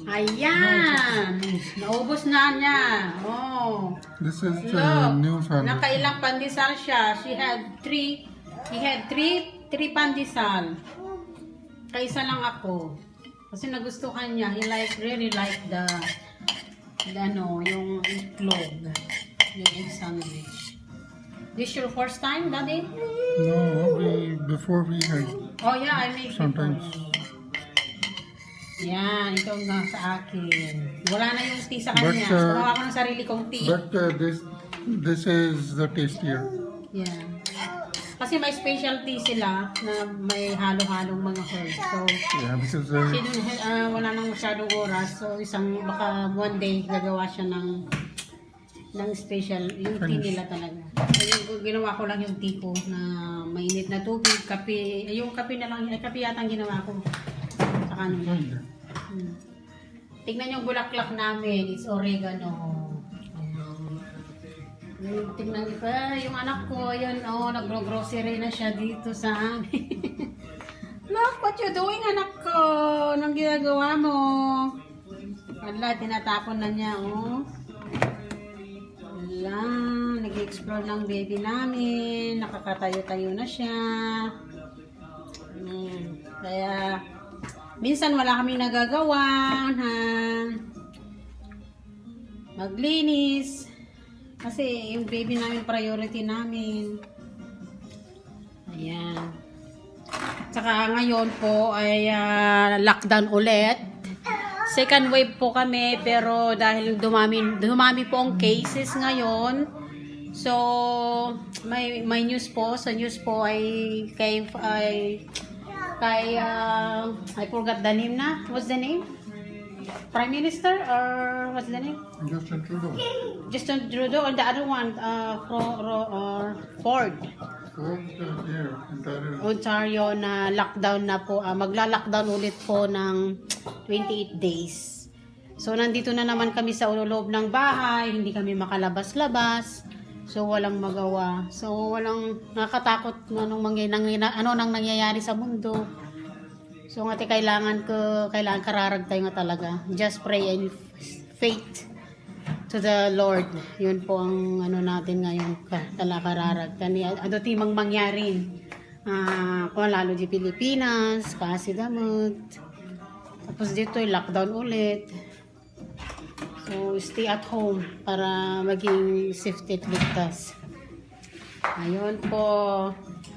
Ayan. Naubos na niya. Oh. This is Look. new salad. Nakailang pandesal siya. He had three pandesal. Kaisa lang ako. Kasi nagustuhan niya. He really like the yung itlog. Yung egg sandwich. This your first time, Daddy? No, before we had Oh yeah, I make sometimes. Yan, ito nga sa akin. Wala na yung tea sa But, kanya. Gumawa ko ng sarili kong tea. But this is the tastier. Yeah. Kasi may specialty sila na may halo-halong mga herbs. So, Yeah, because wala nang masyadong oras. So, baka one day gagawa siya ng special, yung tea nila talaga. So, ginawa ko lang yung tea ko na mainit na tubig, kape. Yung kape na lang, kape yata ang ginawa ko. Sa kanila. Tignan yung bulaklak namin, it's oregano. Tignan niyo pa, yung anak ko, yan, nagro-grocery na siya dito sa amin. Look, what you doing, anak ko? Anong ginagawa mo? Wala, tinatapon na niya, oh. Wala, nag-explore ng baby namin, nakakatayo-tayo na siya. Kaya, minsan wala kami nagagawa, ha? Maglinis. Kasi yung baby namin, priority namin. Ayan. Tsaka ngayon po ay lockdown ulit. Second wave po kami, pero dahil dumami po ang cases ngayon. So, may news po. Sa news po ay I forgot the name na. What's the name? Prime Minister or what's the name? Justin Trudeau. Justin Trudeau or the other one, Ford. Ontario na lockdown na po, magla-lockdown ulit po ng 28 days. So nandito na naman kami sa loob ng bahay, hindi kami makalabas-labas. So walang magawa. So walang nakakatakot anong nang nangyayari sa mundo. So nga kailangan kararag tayo nga talaga. Just pray and faith to the Lord. Yun po ang natin ngayon kararag. Kani timang mangyari. Kung lalo di Pilipinas, kasi damot. Tapos dito ay lockdown ulit. So stay at home para maging safety at ligtas. Ayun po.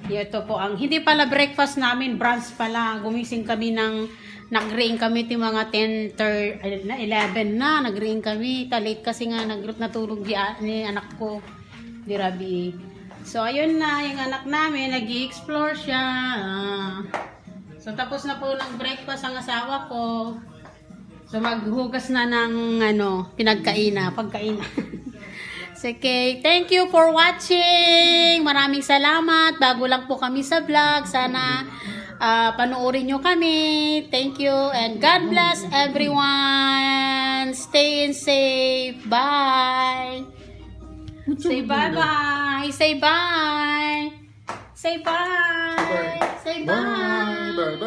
Ito po ang, hindi pala breakfast namin, brunch pala. Gumising kami nag-ring kami mga 11 na, nag-ring kami. Late kasi nga, natulog ni anak ko, di Rabi. So, ayun na, yung anak namin, nag-i-explore siya. So, tapos na po ng breakfast ang asawa ko. So, maghugas na ng, pagkaina. Okay, thank you for watching. Maraming salamat. Bago lang po kami sa vlog. Sana panoorin nyo kami. Thank you and God bless everyone. Stay safe. Bye. Say bye-bye. Say bye. Say bye. Say bye. Bye.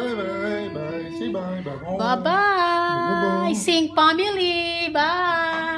Say bye. Bye-bye. Sing family. Bye.